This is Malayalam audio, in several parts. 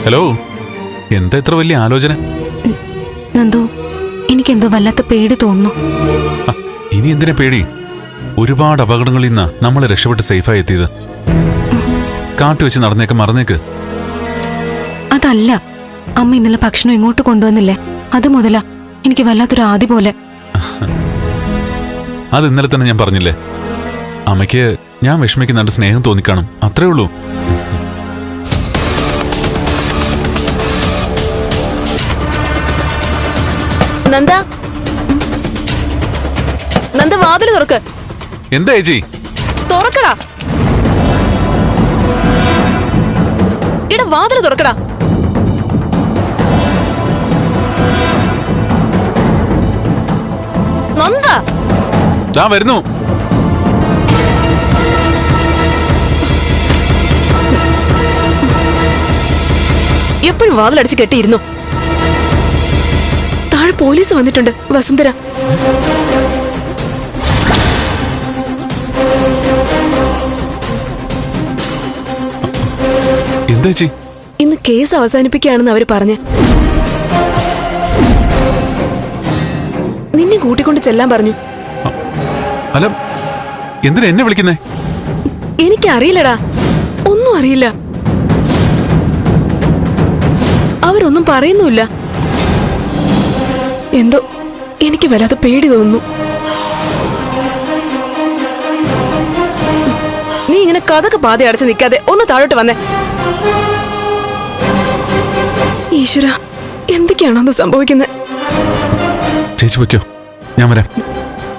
ഹലോ, എന്താ ഇത്ര വലിയ ആലോചന? നന്ദു, എനിക്കെന്തോ വല്ലാത്ത പേടി തോന്നുന്നു. ഇനി എന്തിനാ പേടി? ഒരുപാട് അപകടങ്ങളിൽ നിന്നാ നമ്മൾ രക്ഷപ്പെട്ട് സേഫായി എത്തിയത്. കാട്ടു വെച്ച് നടന്നേക്ക് മറന്നേക്ക്. അതല്ല, അമ്മ ഇന്നലെ ഭക്ഷണം ഇങ്ങോട്ട് കൊണ്ടുവന്നില്ലേ, അത് മുതലാ എനിക്ക് വല്ലാത്തൊരു ആദി പോലെ. അത് ഇന്നലെ തന്നെ ഞാൻ പറഞ്ഞില്ലേ, അമ്മയ്ക്ക് ഞാൻ വിഷമിക്കുന്നുണ്ട്, സ്നേഹം തോന്നിക്കാണും, അത്രേ ഉള്ളൂ. നന്ദ, നന്ദ വാതില് തുറക്ക്. എന്താ ചേച്ചി? തുറക്കടാ, ഇടാ വാതില് തുറക്കടാ. നന്ദ ഞാൻ വരുന്നു. എപ്പോഴും വാതിലടിച്ച് കെട്ടിയിരുന്നു. താഴെ പോലീസ് വന്നിട്ടുണ്ട്. വസുന്ധര, എന്താ ചേച്ചി? ഇന്ന് കേസ് അവസാനിപ്പിക്കുകയാണെന്ന് അവര് പറഞ്ഞ് നിന്നെ കൂട്ടിക്കൊണ്ട് ചെല്ലാൻ പറഞ്ഞു. അല്ല, എന്തിനാ എന്നെ വിളിക്കുന്നേ? എനിക്കറിയില്ലടാ, ഒന്നും അറിയില്ല. അവരൊന്നും പറയുന്നുമില്ല. എന്തോ എനിക്ക് വല്ലാതെ പേടി തോന്നുന്നു. നീ ഇങ്ങനെ കഥക്ക് പാതി അടച്ച് നിൽക്കാതെ ഒന്ന് താഴോട്ട് വന്നേ. ഈശ്വര, എന്തൊക്കെയാണോ സംഭവിക്കുന്നത്? ചേച്ചി വയ്ക്കോ, ഞാൻ വരാം.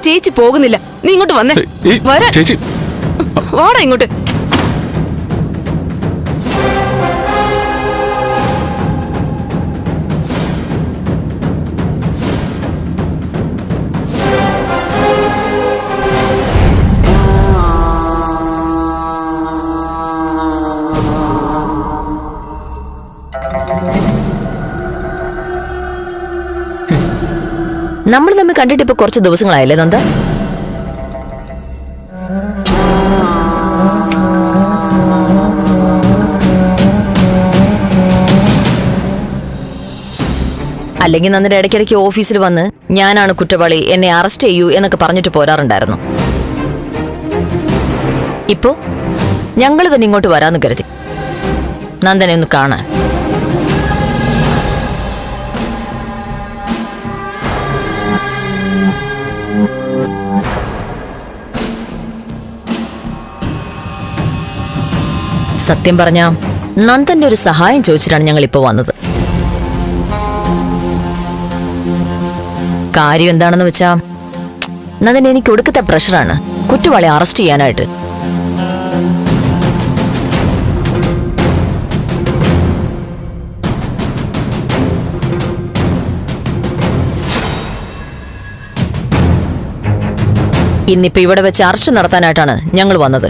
ചേച്ചി പോകുന്നില്ല, നീ ഇങ്ങോട്ട് വന്നേ. വരാൻ. ചേച്ചി വാടാ ഇങ്ങോട്ട്. നമ്മൾ തമ്മിൽ കണ്ടിട്ട് ഇപ്പൊ കുറച്ച് ദിവസങ്ങളായല്ലേ നന്ദ? അല്ലെങ്കിൽ നന്ദിന്റെ ഇടയ്ക്കിടയ്ക്ക് ഓഫീസിൽ വന്ന് ഞാനാണ് കുറ്റവാളി, എന്നെ അറസ്റ്റ് ചെയ്യൂ എന്നൊക്കെ പറഞ്ഞിട്ട് പോരാറുണ്ടായിരുന്നു. ഇപ്പോ ഞങ്ങൾ തന്നെ ഇങ്ങോട്ട് വരാന്ന് കരുതി, നന്ദനെ ഒന്ന് കാണാൻ. സത്യം പറഞ്ഞ നന്ദന്റെ ഒരു സഹായം ചോദിച്ചിട്ടാണ് ഞങ്ങൾ ഇപ്പോ വന്നത്. കാര്യം എന്താണെന്ന് വെച്ചാ, നന്ദൻ എനിക്ക് ഒടുക്കത്തെ പ്രഷറാണ് കുറ്റവാളി അറസ്റ്റ് ചെയ്യാനായിട്ട്. ഇന്നിപ്പോ ഇവിടെ വെച്ച് അറസ്റ്റ് നടത്താനായിട്ടാണ് ഞങ്ങൾ വന്നത്.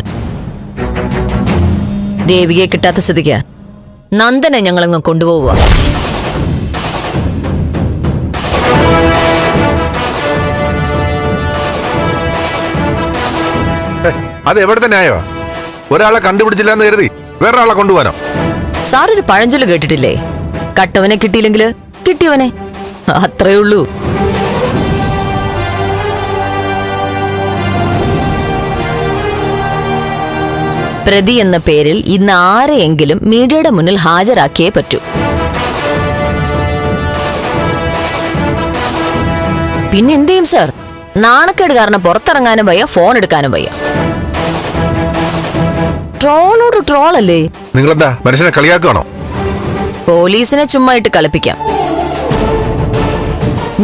ദേവികയെ കിട്ടാത്ത സ്ഥിതിക്ക് നന്ദനെ ഞങ്ങളങ്ങ് കൊണ്ടുപോവുക. അത് എവിടെ തന്നെ ആയോ? ഒരാളെ കണ്ടുപിടിച്ചില്ല എന്ന് കരുതി വേറൊരാളെ കൊണ്ടുപോകാനോ? സാറൊരു പഴഞ്ചൊല്ല് കേട്ടിട്ടില്ലേ, കട്ടവനെ കിട്ടിയില്ലെങ്കില് കിട്ടിയവനെ, അത്രേ ഉള്ളൂ. പ്രതി എന്ന പേരിൽ ഇന്ന് ആരെയെങ്കിലും മീഡിയയുടെ മുന്നിൽ ഹാജരാക്കിയേ പറ്റൂ. പിന്നെ എന്ത് ചെയ്യും സാർ? നാണക്കേട് കാരണം പുറത്തിറങ്ങാനും വയ്യ, ഫോൺ എടുക്കാനും വയ്യ. ട്രോളോട് ട്രോളല്ലേ? നിങ്ങളെന്താ മനുഷ്യനെ കളിയാക്കുകയാണോ? പോലീസിനെ ചുമ്മായിട്ട് കളിപ്പിക്കാം,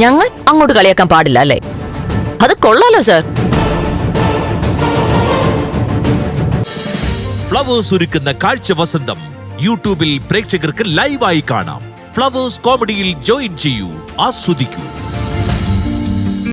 ഞങ്ങൾ അങ്ങോട്ട് കളിയാക്കാൻ പാടില്ല അല്ലേ? അത് കൊള്ളാലോ സാർ. ഫ്ലവേഴ്സ് ഒരുക്കുന്ന കാഴ്ച വസന്തം യൂട്യൂബിൽ പ്രേക്ഷകർക്ക് ലൈവായി കാണാം. ഫ്ലവേഴ്സ് കോമഡിയിൽ ജോയിൻ ചെയ്യൂ, ആസ്വദിക്കൂ.